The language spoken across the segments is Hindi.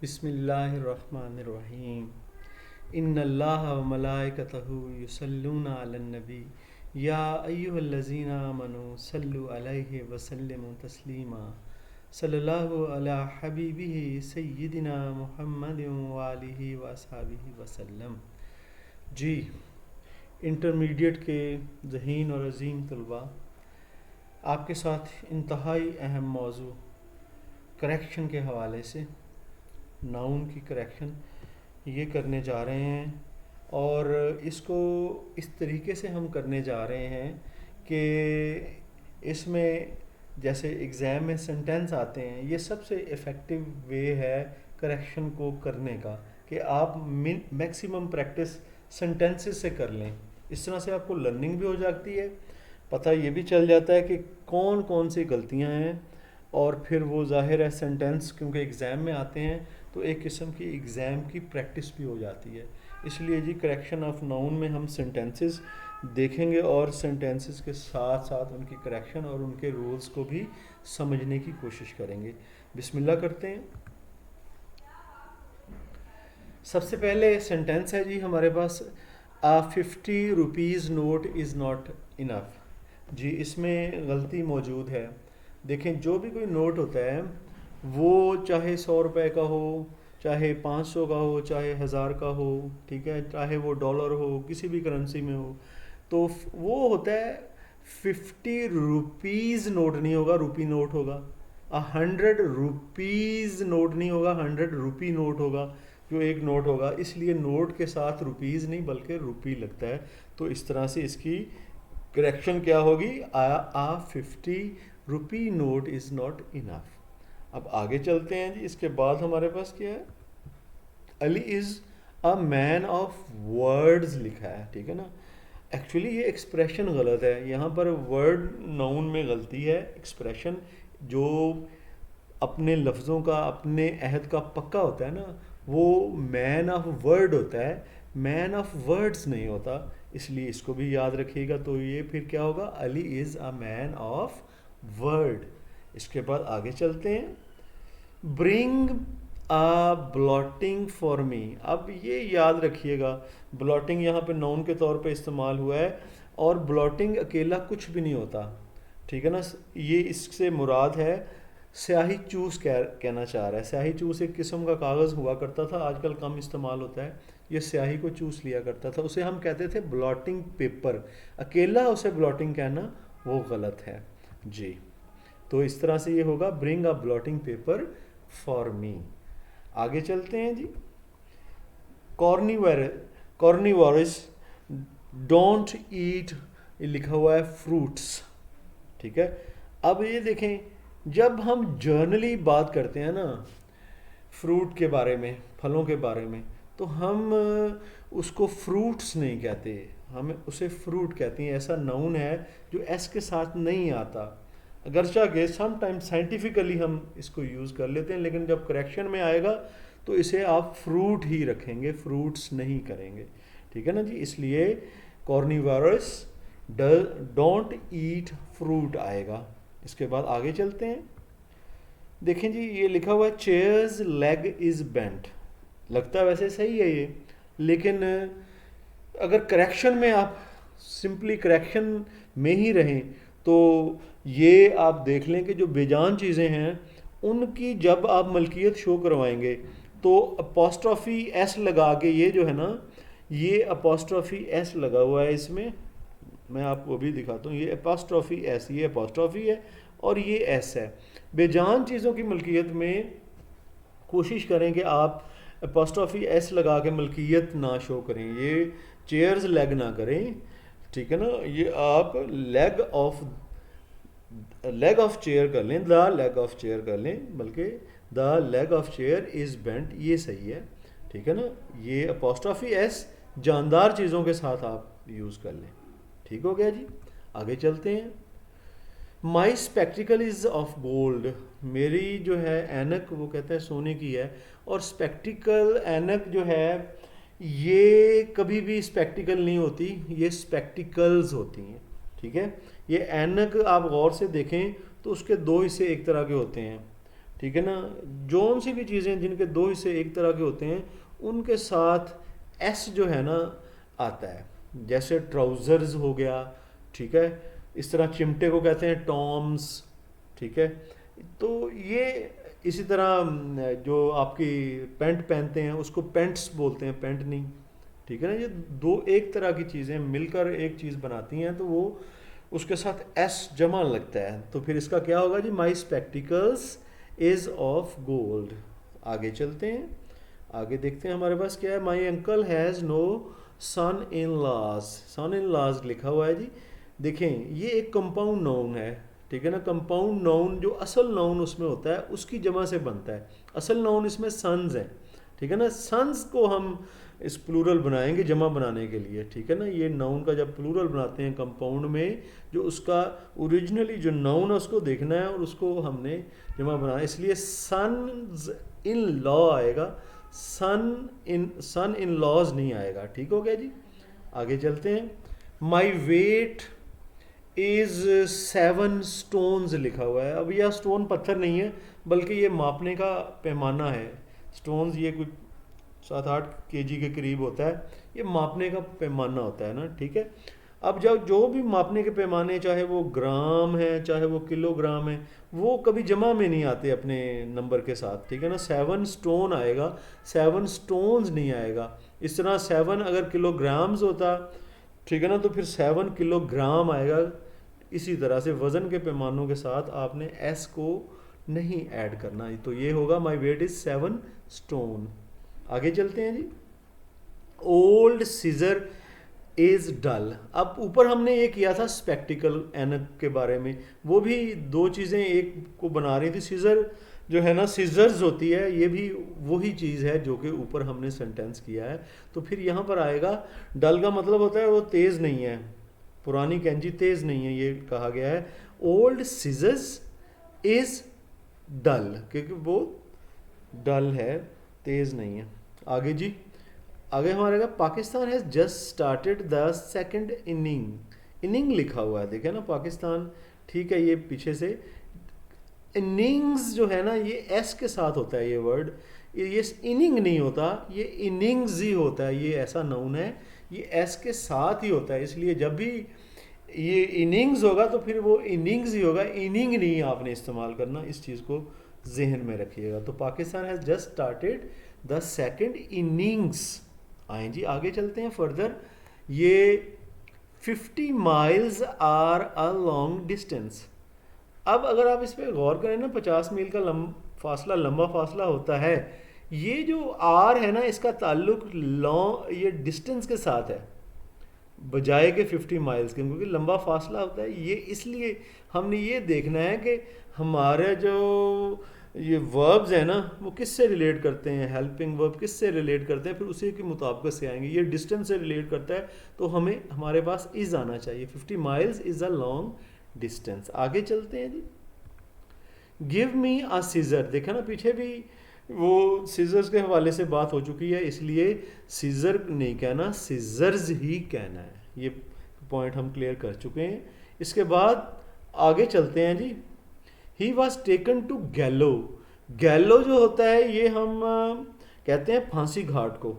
बिस्मिल्लाहिर्रहमानिर्रहीम। इन्नल्लाह व मलाइकतहु युसल्लूना अलन नबी या अय्युहल्लज़ीना आमनू सल्लु अलैहि व सल्लिमू तस्लीमा। सल्लल्लाहु अला हबीबिही सय्यिदिना मुहम्मदिन व आलिहि व अस्हाबिहि वसल्लम। जी, इंटरमीडिएट के ज़हीन और अज़ीम तलबा, आपके साथ इंतहाई अहम मौजू करेक्शन के हवाले से, नाउन की करेक्शन ये करने जा रहे हैं। और इसको इस तरीके से हम करने जा रहे हैं कि इसमें जैसे एग्ज़ाम में सेंटेंस आते हैं, ये सबसे इफ़ेक्टिव वे है करेक्शन को करने का कि आप मैक्सिमम प्रैक्टिस सेंटेंसेस से कर लें। इस तरह से आपको लर्निंग भी हो जाती है, पता ये भी चल जाता है कि कौन कौन सी गलतियां हैं, और फिर वो ज़ाहिर है सेंटेंस क्योंकि एग्ज़ाम में आते हैं तो एक किस्म की एग्ज़ाम की प्रैक्टिस भी हो जाती है। इसलिए जी करेक्शन ऑफ नाउन में हम सेंटेंसेस देखेंगे और सेंटेंसेस के साथ साथ उनकी करेक्शन और उनके रूल्स को भी समझने की कोशिश करेंगे। बिस्मिल्लाह करते हैं। सबसे पहले सेंटेंस है जी हमारे पास, a 50 rupees note is not enough. जी इसमें गलती मौजूद है। देखें, जो भी कोई नोट होता है वो चाहे 100 रुपए का हो, चाहे 500 का हो, चाहे 1000 का हो, ठीक है, चाहे वो डॉलर हो, किसी भी करेंसी में हो, तो वो होता है 50 रुपीज़ नोट नहीं होगा, रुपी नोट होगा। 100 रुपीज़ नोट नहीं होगा, 100 रुपी नोट होगा जो एक नोट होगा। इसलिए नोट के साथ रुपीज़ नहीं बल्कि रुपी लगता है। तो इस तरह से इसकी करेक्शन क्या होगी, आ 50 rupee note is not enough. अब आगे चलते हैं जी। इसके बाद हमारे पास क्या है, Ali is a man of words लिखा है, ठीक है ना। एक्चुअली ये एक्सप्रेशन गलत है, यहाँ पर वर्ड नाउन में गलती है। एक्सप्रेशन जो अपने लफ्ज़ों का, अपने अहद का पक्का होता है ना, वो मैन ऑफ वर्ड होता है, मैन ऑफ वर्ड्स नहीं होता। इसलिए इसको भी याद रखिएगा। तो ये फिर क्या होगा, Ali is a man of word. इसके बाद आगे चलते हैं। Bring a blotting for me. अब ये याद रखिएगा, ब्लॉटिंग यहाँ पे नाउन के तौर पे इस्तेमाल हुआ है, और ब्लॉटिंग अकेला कुछ भी नहीं होता, ठीक है ना। ये इससे मुराद है स्याही चूस कहना चाह रहा है। स्याही चूस एक किस्म का कागज़ हुआ करता था, आजकल कम इस्तेमाल होता है। ये स्याही को चूस लिया करता था, उसे हम कहते थे ब्लॉटिंग पेपर। अकेला उसे ब्लॉटिंग कहना वो गलत है जी। तो इस तरह से ये होगा, bring a blotting paper for me. आगे चलते हैं जी। कॉर्निवोरस डोंट ईट, लिखा हुआ है फ्रूट्स, ठीक है। अब ये देखें, जब हम जर्नली बात करते हैं ना फ्रूट के बारे में, फलों के बारे में, तो हम उसको फ्रूट्स नहीं कहते, हम उसे फ्रूट कहते हैं। ऐसा नाउन है जो एस के साथ नहीं आता। अगरचा के समटाइम साइंटिफिकली हम इसको यूज़ कर लेते हैं, लेकिन जब करेक्शन में आएगा तो इसे आप फ्रूट ही रखेंगे, फ्रूट्स नहीं करेंगे, ठीक है ना जी। इसलिए कॉर्निवोरस डोंट ईट फ्रूट आएगा। इसके बाद आगे चलते हैं। देखें जी, ये लिखा हुआ है चेयर्स लेग इज़ बेंट। लगता है वैसे सही है ये, लेकिन अगर करेक्शन में आप सिंपली करेक्शन में ही रहें तो ये आप देख लें कि जो बेजान चीज़ें हैं उनकी जब आप मलकियत शो करवाएंगे तो अपोस्ट्रॉफी एस लगा के, ये जो है ना, ये अपोस्ट्रॉफी एस लगा हुआ है इसमें, मैं आपको भी दिखाता हूँ। ये अपोस्ट्रॉफी एस, ये अपोस्ट्रॉफी है और ये एस है। बेजान चीज़ों की मलकियत में कोशिश करें कि आप अपोस्ट्रॉफी एस लगा के मलकियत ना शो करें। ये चेयर्स लेग ना करें, ठीक है ना। ये आप लेग ऑफ चेयर कर लें, द लेग ऑफ चेयर कर लें, बल्कि the leg of chair is bent, ये सही है, ठीक है ना। ये अपोस्ट्रॉफी एस जानदार चीज़ों के साथ आप यूज़ कर लें, ठीक हो गया जी। आगे चलते हैं। माई स्पेक्टिकल इज़ ऑफ गोल्ड। मेरी जो है ऐनक वो कहते हैं सोने की है, और स्पेक्टिकल ऐनक जो है ये कभी भी स्पेक्टिकल नहीं होती, ये स्पेक्टिकल्स होती हैं, ठीक है। ये ऐनक आप गौर से देखें तो उसके दो हिस्से एक तरह के होते हैं, ठीक है ना। जौन सी भी चीज़ें जिनके दो हिस्से एक तरह के होते हैं उनके साथ एस जो है ना आता है। जैसे ट्राउज़र्स हो गया, ठीक है। इस तरह चिमटे को कहते हैं टॉम्स, ठीक है। तो ये इसी तरह जो आपकी पैंट पहनते हैं उसको पैंट्स बोलते हैं, पैंट नहीं, ठीक है ना। ये दो एक तरह की चीज़ें मिलकर एक चीज़ बनाती हैं, तो वो उसके साथ एस जमा लगता है। तो फिर इसका क्या होगा जी, माई स्पेक्टिकल्स इज़ ऑफ गोल्ड। आगे चलते हैं, आगे देखते हैं हमारे पास क्या है। My uncle has no son in laws, son in laws लिखा हुआ है जी। देखें ये एक कंपाउंड नाउन है, ठीक है ना। कंपाउंड नाउन जो असल नाउन उसमें होता है उसकी जमा से बनता है। असल नाउन इसमें सन्स है, ठीक है ना। सन्स को हम इस प्लूरल बनाएंगे जमा बनाने के लिए, ठीक है ना। ये नाउन का जब प्लूरल बनाते हैं कंपाउंड में, जो उसका ओरिजिनली जो नाउन है उसको देखना है और उसको हमने जमा बनाना है, इसलिए सन्स इन लॉ आएगा, सन इन लॉज नहीं आएगा। ठीक हो गया जी। आगे चलते हैं। माई वेट इज 7 स्टोन्स लिखा हुआ है। अब यह स्टोन पत्थर नहीं है बल्कि ये मापने का पैमाना है। स्टोन्स ये कुछ 7-8 kg के करीब होता है, ये मापने का पैमाना होता है ना, ठीक है। अब जब जो भी मापने के पैमाने, चाहे वो ग्राम है चाहे वो किलोग्राम है, वो कभी जमा में नहीं आते अपने नंबर के साथ, ठीक है ना। 7 स्टोन आएगा, 7 स्टोन्स नहीं आएगा। इस तरह 7 अगर किलोग्राम्स होता, ठीक है ना, तो फिर 7 किलोग्राम आएगा। इसी तरह से वज़न के पैमानों के साथ आपने एस को नहीं ऐड करना। तो ये होगा माई वेट इज़ 7 स्टोन। आगे चलते हैं जी। Old scissor is dull. अब ऊपर हमने ये किया था स्पेक्टिकल एनक के बारे में, वो भी दो चीज़ें एक को बना रही थी। सीजर जो है ना, सीजर्स होती है, ये भी वही चीज़ है जो कि ऊपर हमने सेंटेंस किया है। तो फिर यहाँ पर आएगा डल का मतलब होता है वो तेज़ नहीं है, पुरानी कैंची तेज़ नहीं है, ये कहा गया है। ओल्ड सीजर्स इज डल, क्योंकि वो डल है, तेज़ नहीं है। आगे जी, आगे हमारे का Pakistan has just started the second inning लिखा हुआ है, देखे ना पाकिस्तान, ठीक है। ये पीछे से इनिंग्स जो है ना, ये एस के साथ होता है ये वर्ड, ये इनिंग नहीं होता, ये इनिंग्स ही होता है। ये ऐसा नाउन है, ये एस के साथ ही होता है, इसलिए जब भी ये इनिंग्स होगा तो फिर वो इनिंग्स ही होगा, इनिंग नहीं आपने इस्तेमाल करना। इस चीज़ को जहन में रखिएगा। तो Pakistan has just started the second innings. आए जी, आगे चलते हैं फर्दर। ये 50 miles are a long distance. अब अगर आप इस पर गौर करें ना, 50 मील का लंबा फासला होता है। ये जो आर है ना, इसका ताल्लुक लॉन्ग ये डिस्टेंस के साथ है बजाय के 50 माइल्स के, क्योंकि लंबा फासला होता है। ये इसलिए हमने ये देखना है कि हमारे जो ये वर्ब्स हैं ना, वो किससे रिलेट करते हैं, हेल्पिंग वर्ब किससे रिलेट करते हैं, फिर उसी के मुताबिक से आएंगे। ये डिस्टेंस से रिलेट करता है तो हमें हमारे पास इज़ आना चाहिए। 50 miles is a long distance. आगे चलते हैं जी। गिव मी अ सीजर, देखा ना पीछे भी वो सीजर्स के हवाले से बात हो चुकी है, इसलिए सीजर नहीं कहना, सीजर्स ही कहना है। ये पॉइंट हम क्लियर कर चुके हैं। इसके बाद आगे चलते हैं जी। ही वॉज टेकन टू गैलो। गैलो जो होता है ये हम कहते हैं फांसी घाट को,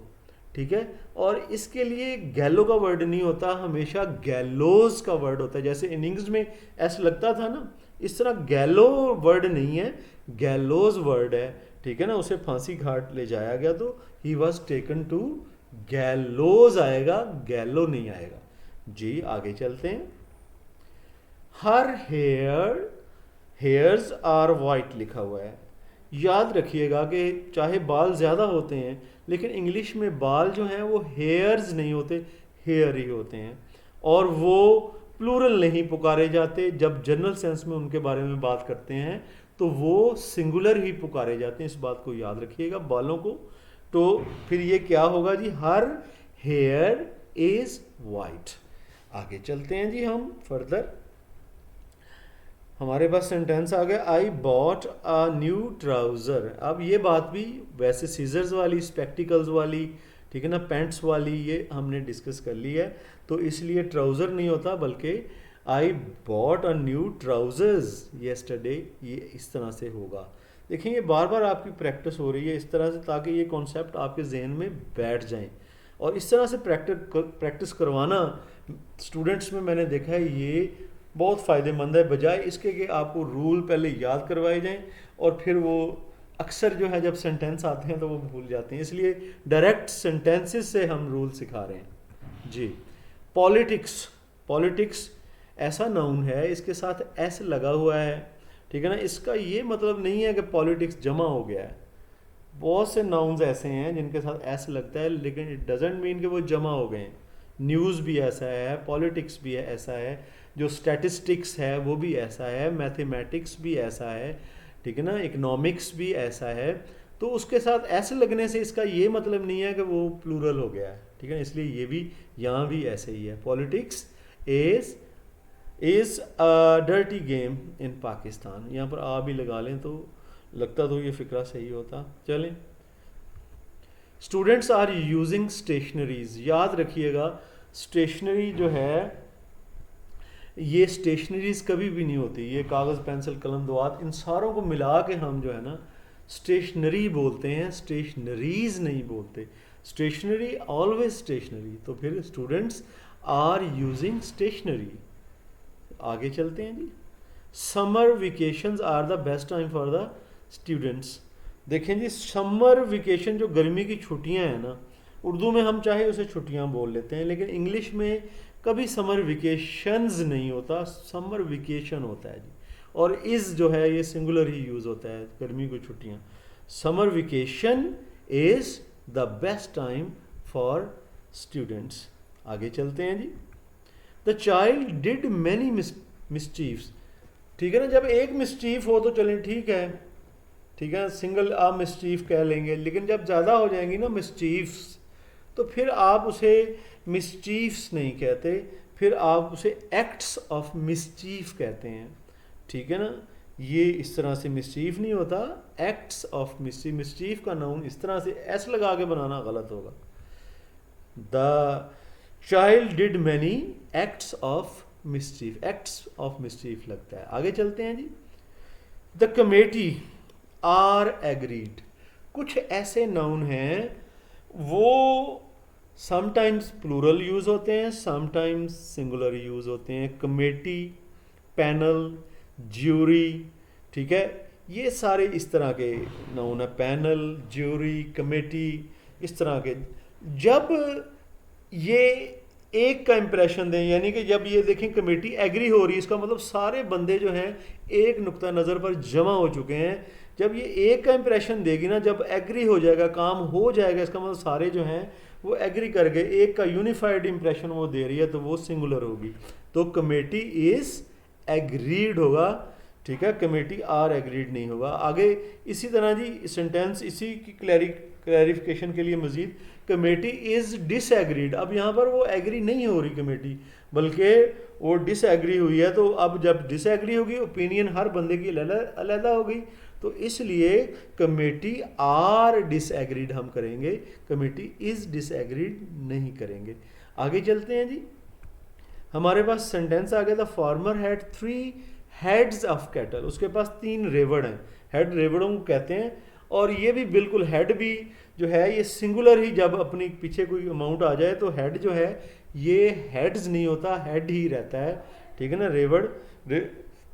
ठीक है। और इसके लिए गैलो का वर्ड नहीं होता, हमेशा गैलोज का वर्ड होता है। जैसे इनिंग्स में ऐसा लगता था ना, इस तरह गैलो वर्ड नहीं है, गैलोज वर्ड है, ठीक है ना। उसे फांसी घाट ले जाया गया, तो he was taken to gallows आएगा, गैलो नहीं आएगा जी। आगे चलते हैं। हर हेयर्स आर वाइट लिखा हुआ है। याद रखिएगा कि चाहे बाल ज़्यादा होते हैं, लेकिन इंग्लिश में बाल जो हैं वो हेयर्स नहीं होते, हेयर ही होते हैं। और वो प्लूरल नहीं पुकारे जाते। जब जनरल सेंस में उनके बारे में बात करते हैं तो वो सिंगुलर ही पुकारे जाते हैं। इस बात को याद रखिएगा, बालों को। तो फिर ये क्या होगा जी, हर हेयर इज़ वाइट। आगे चलते हैं जी हम फर्दर। हमारे पास सेंटेंस आ गया, I bought a new trouser. अब ये बात भी वैसे सीजर्स वाली, स्पेक्टिकल्स वाली, ठीक है ना, पैंट्स वाली, ये हमने डिस्कस कर ली है। तो इसलिए ट्राउज़र नहीं होता बल्कि I bought a new trousers yesterday, ये इस तरह से होगा। देखिए ये बार बार आपकी प्रैक्टिस हो रही है इस तरह से, ताकि ये कॉन्सेप्ट आपके जहन में बैठ जाएं। और इस तरह से प्रैक्टिस करवाना स्टूडेंट्स में मैंने देखा है ये बहुत फ़ायदेमंद है, बजाय इसके कि आपको रूल पहले याद करवाए जाएं और फिर वो अक्सर जो है जब सेंटेंस आते हैं तो वो भूल जाते हैं। इसलिए डायरेक्ट सेंटेंसेस से हम रूल सिखा रहे हैं जी। पॉलिटिक्स, पॉलिटिक्स ऐसा नाउन है, इसके साथ एस लगा हुआ है, ठीक है ना। इसका ये मतलब नहीं है कि पॉलिटिक्स जमा हो गया है। बहुत से नाउन्स ऐसे हैं जिनके साथ एस लगता है, लेकिन इट डजेंट मीन कि वो जमा हो गए हैं। न्यूज़ भी ऐसा है, पॉलिटिक्स भी ऐसा है, जो स्टैटिस्टिक्स है वो भी ऐसा है, मैथमेटिक्स भी ऐसा है, ठीक है ना, इकोनॉमिक्स भी ऐसा है। तो उसके साथ एस लगने से इसका ये मतलब नहीं है कि वो प्लूरल हो गया है, ठीक है। इसलिए ये भी यहाँ भी ऐसे ही है। Politics is a dirty game in Pakistan. यहाँ पर आ भी लगा लें तो लगता तो ये फिक्रा सही होता। चलें, स्टूडेंट्स आर यूजिंग स्टेशनरीज। याद रखिएगा स्टेशनरी जो है ये स्टेशनरीज कभी भी नहीं होती, ये कागज़ पेंसिल कलम दवात इन सारों को मिला के हम जो है ना स्टेशनरी बोलते हैं, स्टेशनरीज नहीं बोलते। Stationery always stationery. तो फिर स्टूडेंट्स आर यूजिंग स्टेशनरी। आगे चलते हैं जी। Summer vacations are the best time for the students. देखें जी, समर वेकेशन जो गर्मी की छुट्टियां हैं ना, उर्दू में हम चाहे उसे छुट्टियां बोल लेते हैं, लेकिन इंग्लिश में कभी समर वेकेशंस नहीं होता, समर वेकेशन होता है जी। और इज़ जो है ये सिंगुलर ही यूज़ होता है, गर्मी की छुट्टियां। Summer vacation is the best time for students. आगे चलते हैं जी। The child did many mischiefs. ठीक है ना, जब एक मिसचीफ हो तो चलें ठीक है, ठीक है, सिंगल आप मिसचीफ कह लेंगे, लेकिन जब ज़्यादा हो जाएंगी ना मिसचीफ्स तो फिर आप उसे मिसचीफ्स नहीं कहते, फिर आप उसे एक्ट्स ऑफ मिसचीफ कहते हैं, ठीक है ना। ये इस तरह से मिसचीफ नहीं होता, एक्ट्स ऑफ मिसचीफ। मिसचीफ का नाउन इस तरह से एस लगा के बनाना गलत होगा। The child did many acts of mischief, acts of mischief लगता है। आगे चलते हैं जी। The committee are agreed. कुछ ऐसे नाउन हैं वो समटाइम्स प्लूरल यूज होते हैं, समटाइम्स सिंगुलर यूज होते हैं। कमेटी, पैनल, ज्यूरी, ठीक है, ये सारे इस तरह के नाउन है। पैनल, ज्यूरी, कमेटी, इस तरह के। जब ये एक का इंप्रेशन दें, यानी कि जब ये देखें कमेटी एग्री हो रही है, इसका मतलब सारे बंदे जो हैं एक नुक्ता नज़र पर जमा हो चुके हैं। जब ये एक का इंप्रेशन देगी ना, जब एग्री हो जाएगा, काम हो जाएगा, इसका मतलब सारे जो हैं वो एग्री कर गए, एक का यूनिफाइड इंप्रेशन वो दे रही है, तो वो सिंगुलर होगी। तो कमेटी इज़ एग्रीड होगा, ठीक है, कमेटी आर एग्रीड नहीं होगा। आगे इसी तरह जी सेंटेंस, इसी की क्लैरिफिकेशन के लिए मजीद, कमेटी इज़ डिसएग्रीड। अब यहाँ पर वो एग्री नहीं हो रही कमेटी, बल्कि वो डिसएग्री हुई है। तो अब जब डिसएग्री होगी, ओपिनियन हर बंदे की अलग होगी, तो इसलिए कमेटी आर डिसएग्रीड हम करेंगे, कमेटी इज़ डिसएग्रीड नहीं करेंगे। आगे चलते हैं जी। हमारे पास सेंटेंस आ गया, the farmer had 3 heads of cattle. उसके पास 3 रेवड़ हैं। हेड रेवड़ों को कहते हैं, और ये भी बिल्कुल हेड भी जो है ये सिंगुलर ही, जब अपनी पीछे कोई अमाउंट आ जाए तो हेड जो है ये हेड्स नहीं होता, हेड ही रहता है, ठीक है ना, रेवड़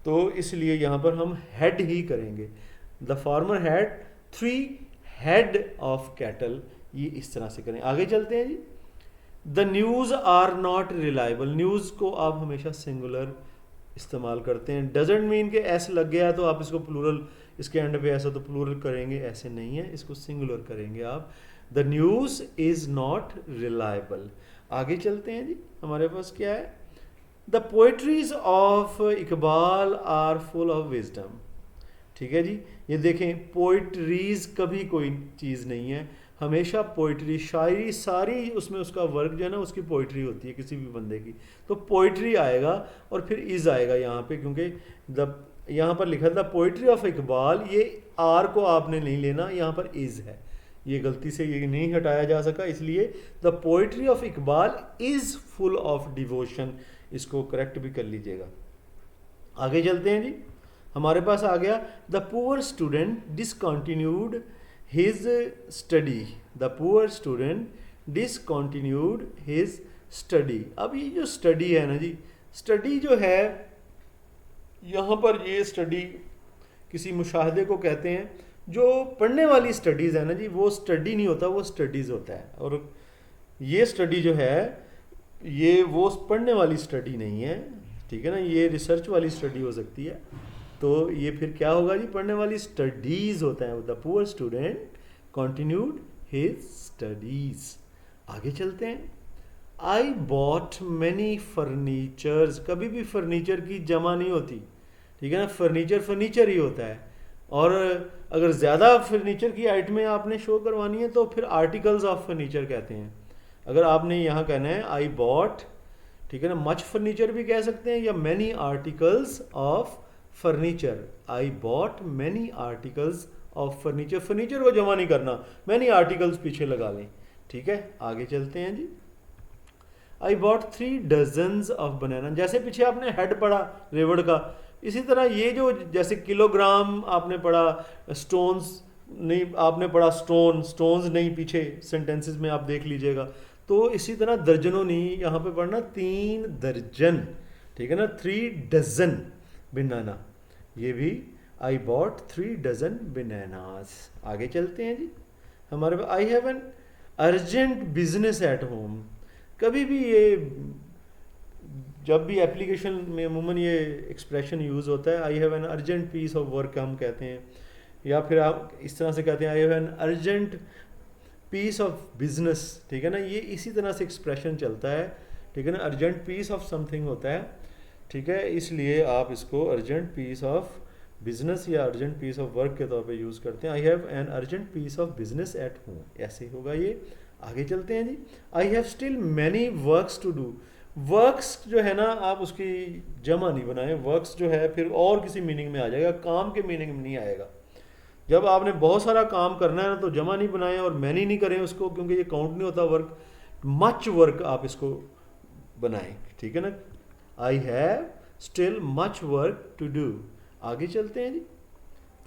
तो इसलिए यहाँ पर हम हेड ही करेंगे। The farmer had 3 head of cattle, ये इस तरह से करें। आगे चलते हैं जी। The news are not reliable. News को आप हमेशा सिंगुलर इस्तेमाल करते हैं। डजेंट मीन के एस लग गया तो आप इसको प्लूरल, इसके एंड पे ऐसा तो प्लूरल करेंगे, ऐसे नहीं है, इसको सिंगुलर करेंगे आप। The news is not reliable. आगे चलते हैं जी। हमारे पास क्या है, the poetries of Iqbal are full of wisdom. ठीक है जी, ये देखें, पोइट्रीज कभी कोई चीज़ नहीं है, हमेशा पोइट्री, शायरी सारी उसमें उसका वर्क जो है ना उसकी पोइट्री होती है किसी भी बंदे की, तो पोइट्री आएगा और फिर इज़ आएगा यहाँ पे, क्योंकि यहाँ पर लिखा था पोइट्री ऑफ इकबाल, ये आर को आपने नहीं लेना, यहाँ पर इज़ है, ये गलती से ये नहीं हटाया जा सका, इसलिए the poetry of Iqbal is full of devotion, इसको करेक्ट भी कर लीजिएगा। आगे चलते हैं जी। हमारे पास आ गया the poor student discontinued his study, the poor student discontinued his study. अब ये जो स्टडी है ना जी, स्टडी जो है यहाँ पर, ये स्टडी किसी मुशाहदे को कहते हैं। जो पढ़ने वाली स्टडीज़ है ना जी, वो स्टडी नहीं होता, वो स्टडीज़ होता है। और ये स्टडी जो है ये वो पढ़ने वाली स्टडी नहीं है, ठीक है ना, ये रिसर्च वाली स्टडी हो सकती है। तो ये फिर क्या होगा जी, पढ़ने वाली स्टडीज़ होता है। The poor student continued his studies. आगे चलते हैं। I bought many furnitures. कभी भी फर्नीचर की जमा नहीं होती, ठीक है ना, फर्नीचर फर्नीचर ही होता है। और अगर ज़्यादा फर्नीचर की आइटमें आपने शो करवानी है तो फिर आर्टिकल्स ऑफ फर्नीचर कहते हैं। अगर आपने यहाँ कहना है आई बॉट, ठीक है ना, मच फर्नीचर भी कह सकते हैं, या many articles of furniture. I bought many articles of furniture, furniture को जमा नहीं करना, मैनी आर्टिकल्स पीछे लगा लें, ठीक है। आगे चलते हैं जी। I bought 3 dozens of banana. जैसे पीछे आपने हेड पढ़ा रेवड़ का, इसी तरह ये जो जैसे किलोग्राम आपने पढ़ा, स्टोन्स नहीं आपने पढ़ा, स्टोन्स नहीं पीछे सेंटेंसेस में आप देख लीजिएगा। तो इसी तरह दर्जनों नहीं, यहाँ पे पढ़ना 3 दर्जन, ठीक है ना, 3 डजन बनाना। ये भी आई बॉट 3 डजन बनानास। आगे चलते हैं जी। हमारे पास I have an urgent business at home. कभी भी ये जब भी एप्लीकेशन में अमूमन ये एक्सप्रेशन यूज़ होता है, I have an urgent piece of work हम कहते हैं, या फिर आप इस तरह से कहते हैं I have an urgent piece of business, ठीक है ना, ये इसी तरह से एक्सप्रेशन चलता है, ठीक है ना, अर्जेंट पीस ऑफ समथिंग होता है, ठीक है। इसलिए आप इसको अर्जेंट पीस ऑफ बिजनेस या अर्जेंट पीस ऑफ वर्क के तौर पे यूज़ करते हैं। I have an urgent piece of business at home, ऐसे होगा ये। आगे चलते हैं जी। I have still many works to do. Works जो है ना, आप उसकी जमा नहीं बनाएं, वर्क्स जो है फिर और किसी मीनिंग में आ जाएगा, काम के मीनिंग में नहीं आएगा। जब आपने बहुत सारा काम करना है ना तो जमा नहीं बनाएं और मैनी नहीं करें उसको, क्योंकि ये काउंट नहीं होता वर्क। मच वर्क आप इसको बनाएं, ठीक है ना। I have still much work to do. आगे चलते हैं जी।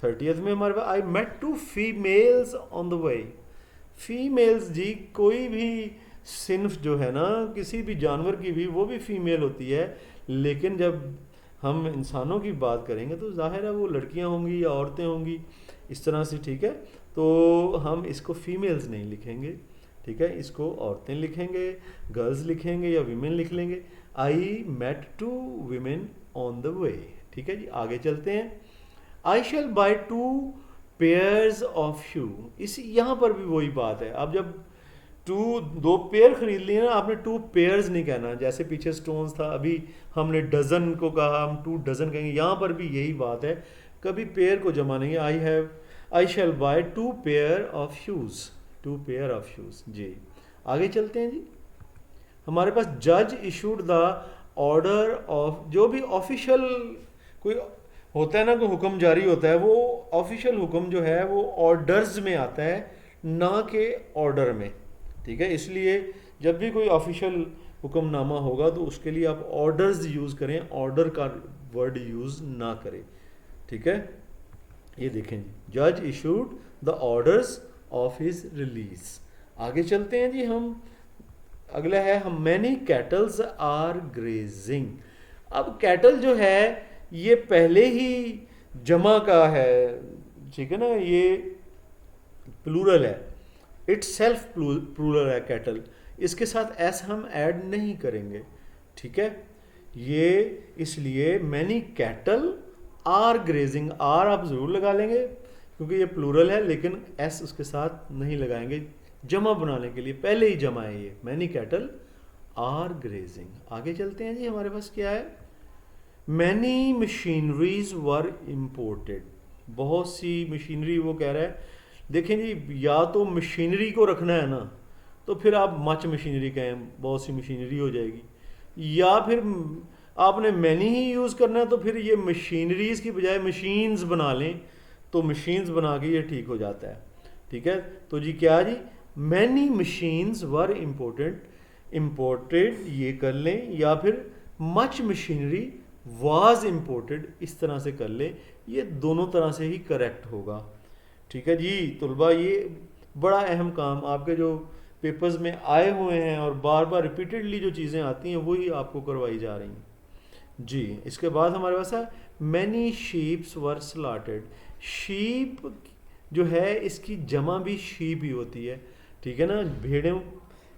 30th में हमारे पास I met 2 females on the way. Females जी, कोई भी सिन्फ जो है ना, किसी भी जानवर की भी, वो भी फीमेल होती है। लेकिन जब हम इंसानों की बात करेंगे तो जाहिर है वो लड़कियां होंगी या औरतें होंगी, इस तरह से, ठीक है। तो हम इसको फीमेल्स नहीं लिखेंगे, ठीक है, इसको औरतें लिखेंगे, गर्ल्स लिखेंगे या विमेन लिख लेंगे। I met 2 women on the way, ठीक है जी। आगे चलते हैं। I shall buy 2 pairs of shoe. इस यहाँ पर भी वही बात है। अब जब 2 पेयर खरीद लिए ना, आपने 2 पेयर्स नहीं कहना, जैसे पीछे स्टोन्स था, अभी हमने डजन को कहा, हम 2 डजन कहेंगे। यहाँ पर भी यही बात है, कभी पेयर को जमा नहीं है। I shall buy 2 pair of shoes, 2 pair of shoes जी। आगे चलते हैं जी। हमारे पास जज इशूड द ऑर्डर ऑफ। जो भी ऑफिशियल कोई होता है ना, कोई हुक्म जारी होता है, वो ऑफिशियल हुक्म जो है वो ऑर्डर्स में आता है, ना के ऑर्डर में, ठीक है। इसलिए जब भी कोई ऑफिशियल हुक्मनामा होगा तो उसके लिए आप ऑर्डर्स यूज़ करें, ऑर्डर का वर्ड यूज़ ना करें, ठीक है। ये देखें जी, जज issued the orders of his release. आगे चलते हैं जी हम। अगला है हम मैनी कैटल्स आर ग्रेजिंग। अब कैटल जो है ये पहले ही जमा का है, ठीक है ना, ये प्लूरल है, इट्स सेल्फ प्लूरल है कैटल, इसके साथ एस हम ऐड नहीं करेंगे, ठीक है। ये इसलिए many cattle are grazing, are आप ज़रूर लगा लेंगे क्योंकि ये प्लूरल है, लेकिन एस उसके साथ नहीं लगाएंगे, जमा बनाने के लिए पहले ही जमा है ये, मैनी कैटल आर ग्रेजिंग। आगे चलते हैं जी। हमारे पास क्या है, मैनी मशीनरीज वर इम्पोर्टेड। बहुत सी मशीनरी, वो कह रहा है, देखें जी, या तो मशीनरी को रखना है ना तो फिर आप मच मशीनरी कहें, बहुत सी मशीनरी हो जाएगी, या फिर आपने मैनी ही यूज़ करना है तो फिर ये मशीनरीज की बजाय मशीन्स बना लें, तो मशीन्स बना के ये ठीक हो जाता है, ठीक है। तो जी क्या जी, मैनी मशीन्स वर इम्पोर्टेड ये कर लें, या फिर मच मशीनरी वाज इम्पोर्टेड, इस तरह से कर ले, ये दोनों तरह से ही करेक्ट होगा। ठीक है जी तुलबा, ये बड़ा अहम काम आपके जो पेपर्स में आए हुए हैं और बार बार रिपीटेडली जो चीज़ें आती हैं वही आपको करवाई जा रही हैं जी। इसके बाद हमारे पास है मैनी शीप्स वर स्लॉटेड। शीप जो है इसकी जमा भी शीप ही होती है, ठीक है ना, भेड़ें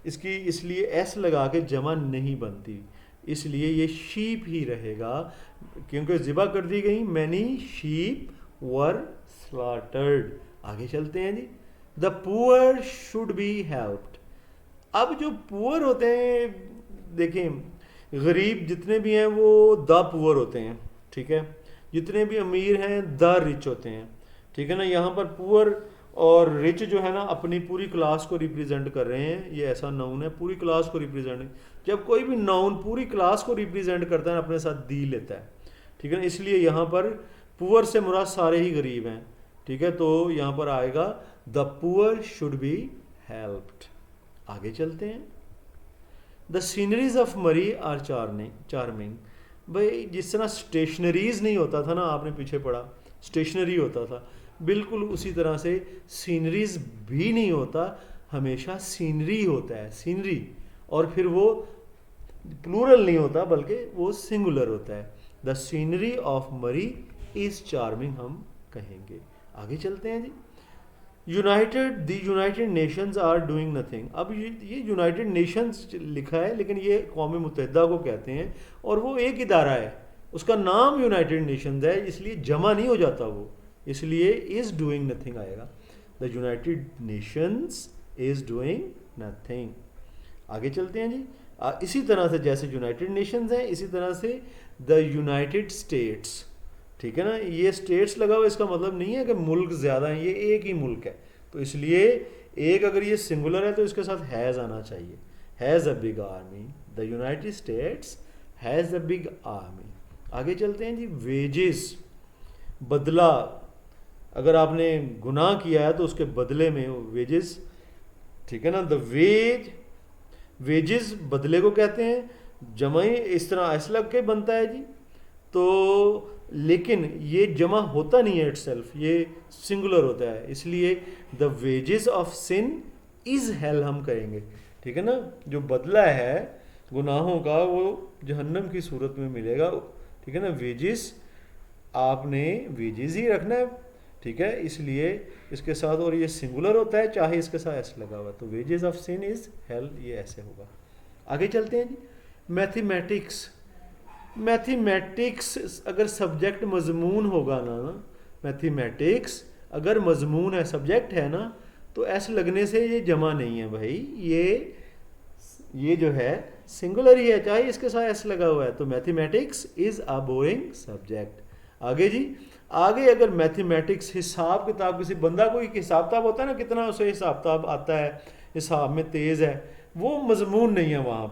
इसकी इसलिए एस लगा के जमा नहीं बनती, इसलिए ये शीप ही रहेगा क्योंकि ज़िबा कर दी गई। Many sheep were slaughtered. आगे चलते हैं जी। The poor should be helped. अब जो पुअर होते हैं, देखें गरीब जितने भी हैं वो द पुअर होते हैं, ठीक है, जितने भी अमीर हैं द रिच होते हैं, ठीक है ना। यहाँ पर पुअर और रिच जो है ना अपनी पूरी क्लास को रिप्रेजेंट कर रहे हैं, ये ऐसा नाउन है पूरी क्लास को रिप्रेजेंट। जब कोई भी नाउन पूरी क्लास को रिप्रेजेंट करता है अपने साथ दी लेता है, ठीक है ना, इसलिए यहाँ पर पुअर से मुराद सारे ही गरीब हैं, ठीक है। तो यहाँ पर आएगा the poor should be helped. आगे चलते हैं। द सीनरीज ऑफ मरी आर चार्मिंग। भाई जिस तरह स्टेशनरीज नहीं होता था ना, आपने पीछे पढ़ा स्टेशनरी होता था, बिल्कुल उसी तरह से सीनरीज भी नहीं होता, हमेशा सीनरी होता है, सीनरी, और फिर वो प्लूरल नहीं होता बल्कि वो सिंगुलर होता है। The scenery of Murree is charming हम कहेंगे। आगे चलते हैं जी। United nations are doing nothing. अब ये यूनाइटेड नेशंस लिखा है लेकिन ये कौम मुत्तहिदा को कहते हैं और वो एक इदारा है, उसका नाम यूनाइटेड नेशंस है, इसलिए जमा नहीं हो जाता वो, इसलिए इज डूइंग नथिंग आएगा। The United Nations is doing nothing. आगे चलते हैं जी। इसी तरह से जैसे यूनाइटेड नेशंस हैं इसी तरह से द यूनाइटेड स्टेट्स, ठीक है ना। ये स्टेट्स लगा हुआ इसका मतलब नहीं है कि मुल्क ज़्यादा हैं, ये एक ही मुल्क है, तो इसलिए एक अगर ये सिंगुलर है तो इसके साथ हैज़ आना चाहिए। Has a big army, the United states has a big army. आगे चलते हैं जी। वेजेस, बदला, अगर आपने गुनाह किया है तो उसके बदले में वेजेस, ठीक है ना। द वेजेस बदले को कहते हैं, जमा ही इस तरह ऐसा लग के बनता है जी, तो लेकिन ये जमा होता नहीं है इटसेल्फ, ये सिंगुलर होता है, इसलिए the wages of sin is hell हम कहेंगे, ठीक है ना। जो बदला है गुनाहों का वो जहन्नम की सूरत में मिलेगा, ठीक है ना। वेजेस आपने वेजेस ही रखना है, ठीक है, इसलिए इसके साथ, और ये सिंगुलर होता है चाहे इसके साथ ऐसे लगा हुआ, तो wages of sin is hell, ये ऐसे होगा। आगे चलते हैं जी। मैथमेटिक्स अगर सब्जेक्ट मजमून होगा ना, मैथमेटिक्स अगर मजमून है सब्जेक्ट है ना, तो ऐसे लगने से ये जमा नहीं है भाई, ये जो है सिंगुलर ही है चाहे इसके साथ ऐसे लगा हुआ है, तो mathematics is a boring subject. आगे जी। आगे अगर मैथमेटिक्स हिसाब किताब, किसी बंदा को हिसाब किताब होता है ना, कितना उसे हिसाब किताब आता है, हिसाब में तेज़ है, वो मजमून नहीं है वहाँ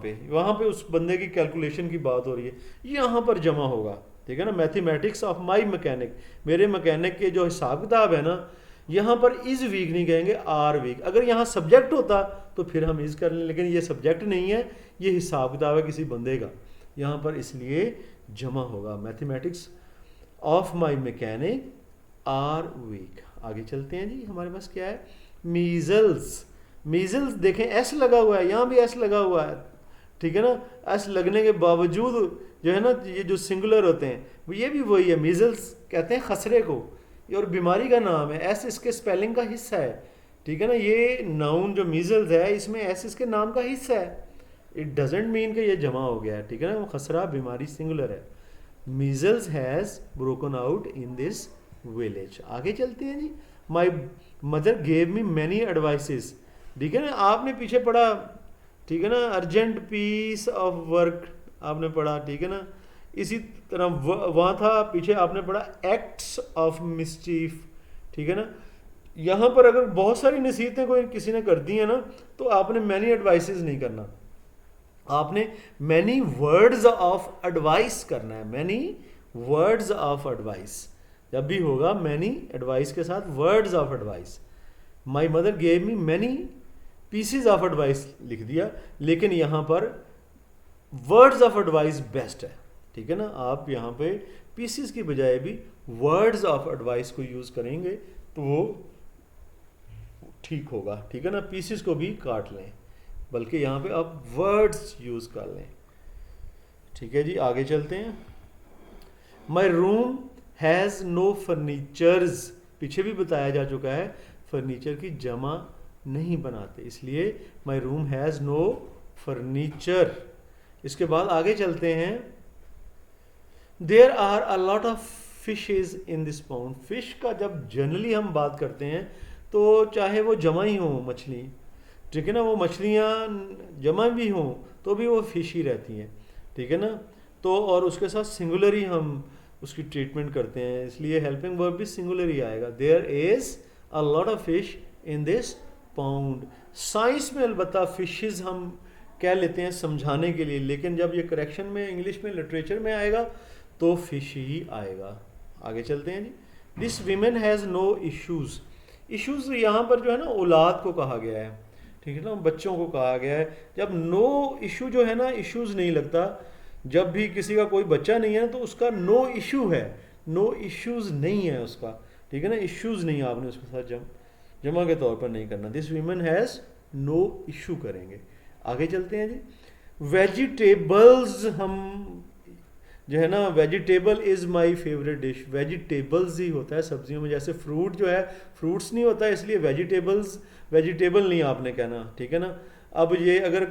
पे उस बंदे की कैलकुलेशन की बात हो रही है, यहाँ पर जमा होगा, ठीक है ना। मैथमेटिक्स ऑफ माई मैकेनिक, मेरे मैकेनिक के जो हिसाब किताब है ना, यहाँ पर इज़ वीक नहीं कहेंगे, आर वीक। अगर यहाँ सब्जेक्ट होता तो फिर हम इज़ कर लें, लेकिन ये सब्जेक्ट नहीं है, ये हिसाब किताब है किसी बंदे का, यहाँ पर इसलिए जमा होगा। Mathematics of my mechanic are weak. आगे चलते हैं जी। हमारे पास क्या है, मीजल्स। मीजल्स देखें एस लगा हुआ है, यहाँ भी एस लगा हुआ है, ठीक है ना। एस लगने के बावजूद जो है ना, ये जो सिंगुलर होते हैं ये भी वही है, मीजल्स कहते हैं खसरे को, और बीमारी का नाम है, एस इसके स्पेलिंग का हिस्सा है, ठीक है ना। ये नाउन जो मीजल्स है इसमें एस इसके नाम का हिस्सा है, इट डजेंट मीन कि ये जमा हो गया है, ठीक है ना। वो खसरा बीमारी सिंगुलर है। Measles has broken out in this village. आगे चलते हैं जी। My mother gave me many advices, ठीक है ना, आपने पीछे पढ़ा, ठीक है ना, अर्जेंट पीस ऑफ वर्क आपने पढ़ा, ठीक है ना। इसी तरह वहाँ था पीछे आपने पढ़ा एक्ट्स ऑफ मिसचीफ, ठीक है ना। यहाँ पर अगर बहुत सारी नसीहतें कोई किसी ने कर दी हैं ना, तो आपने मैनी एडवाइसेस नहीं करना, आपने मैनी वर्ड्स ऑफ एडवाइस करना है। मैनी वर्ड्स ऑफ एडवाइस जब भी होगा, मैनी एडवाइस के साथ words of advice. My mother gave me many PCs of advice लिख दिया, लेकिन यहाँ पर वर्ड्स ऑफ एडवाइस बेस्ट है, ठीक है ना। आप यहाँ पे पीसेस की बजाय भी वर्ड्स ऑफ एडवाइस को यूज़ करेंगे तो वो ठीक होगा, ठीक है ना। पीसेस को भी काट लें, बल्कि यहाँ पे आप वर्ड्स यूज़ कर लें, ठीक है जी। आगे चलते हैं। My room has no furnitures, पीछे भी बताया जा चुका है फर्नीचर की जमा नहीं बनाते, इसलिए my room has no furniture. इसके बाद आगे चलते हैं। There are a lot of fishes in this pond. Fish का जब जनरली हम बात करते हैं तो चाहे वो जमा ही हो मछली, ठीक है ना, वो मछलियाँ जमा भी हों तो भी वो फिश ही रहती हैं, ठीक है ना। तो और उसके साथ सिंगुलर ही हम उसकी ट्रीटमेंट करते हैं, इसलिए हेल्पिंग वर्ब भी सिंगुलर ही आएगा। There is a lot of fish in this pond. Science में अलबत्ता फिशेस हम कह लेते हैं समझाने के लिए, लेकिन जब ये करेक्शन में इंग्लिश में लिटरेचर में आएगा तो फिश ही आएगा। आगे चलते हैं जी। This women has no issues. Issues यहाँ पर जो है ना औलाद को कहा गया है, ठीक है ना, बच्चों को कहा गया है। जब नो इशू जो है ना, इश्यूज़ नहीं लगता, जब भी किसी का कोई बच्चा नहीं है तो उसका नो इशू है, नो इश्यूज़ नहीं है उसका, ठीक है ना। इश्यूज़ नहीं, आपने उसके साथ जमा के तौर पर नहीं करना। This women has no issue करेंगे। आगे चलते हैं जी। वेजिटेबल्स, हम जो है ना, vegetable is my favourite dish. Vegetables ही होता है सब्जियों में, जैसे फ्रूट जो है फ्रूट्स नहीं होता, इसलिए वेजिटेबल्स, वेजिटेबल नहीं आपने कहना, ठीक है ना। अब ये अगर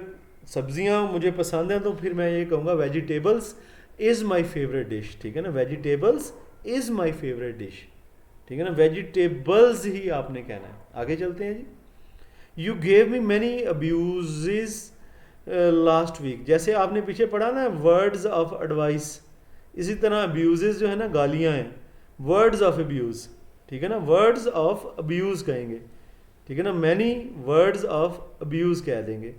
सब्जियां मुझे पसंद हैं तो फिर मैं ये कहूँगा vegetables is my favourite dish, ठीक है ना। Vegetables is my favourite dish, ठीक है ना। वेजिटेबल्स ही आपने कहना है। आगे चलते हैं जी। You gave me many abuse last week. जैसे आपने पीछे पढ़ा ना वर्ड्स ऑफ एडवाइस, इसी तरह अब्यूज़ जो है ना गालियाँ हैं, वर्ड्स ऑफ अब्यूज़, ठीक है ना। वर्ड्स ऑफ अब्यूज़ कहेंगे, ठीक है ना। मैनी वर्ड्स ऑफ अब्यूज़ कह देंगे,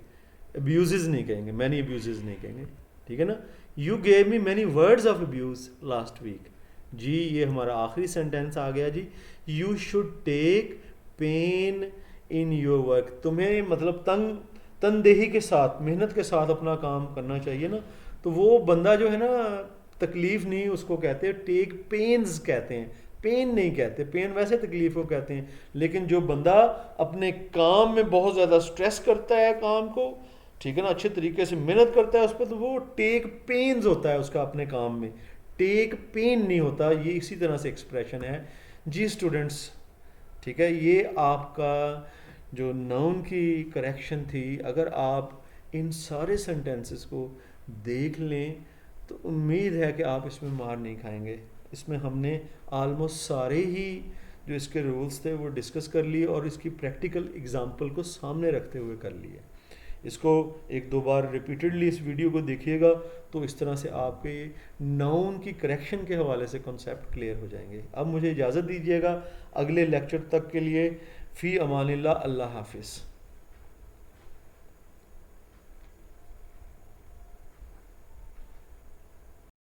अब्यूज़ नहीं कहेंगे, मैनी अब्यूज़ नहीं कहेंगे, ठीक है ना। You gave me many words of abuse last week. जी ये हमारा आखिरी सेंटेंस आ गया जी। You should take pain in your work. तुम्हें मतलब तनदेही के साथ, मेहनत के साथ अपना काम करना चाहिए ना। तो वो बंदा जो है ना, तकलीफ नहीं उसको कहते हैं, टेक पेन्स कहते हैं, पेन नहीं कहते। पेन वैसे तकलीफ को कहते हैं, लेकिन जो बंदा अपने काम में बहुत ज़्यादा स्ट्रेस करता है काम को, ठीक है ना, अच्छे तरीके से मेहनत करता है उस पर, तो वो टेक पेन्स होता है उसका अपने काम में, टेक पेन नहीं होता। ये इसी तरह से एक्सप्रेशन है जी स्टूडेंट्स, ठीक है। ये आपका जो नाउन की करेक्शन थी, अगर आप इन सारे सेंटेंसेस को देख लें तो उम्मीद है कि आप इसमें मार नहीं खाएंगे। इसमें हमने आलमोस्ट सारे ही जो इसके रूल्स थे वो डिस्कस कर लिए और इसकी प्रैक्टिकल एग्जांपल को सामने रखते हुए कर लिए। इसको एक दो बार रिपीटेडली इस वीडियो को देखिएगा तो इस तरह से आपके नाउन की करेक्शन के हवाले से कॉन्सेप्ट क्लियर हो जाएंगे। अब मुझे इजाज़त दीजिएगा, अगले लेक्चर तक के लिए फ़ी अमानिल्लाह, अल्लाह हाफिज़।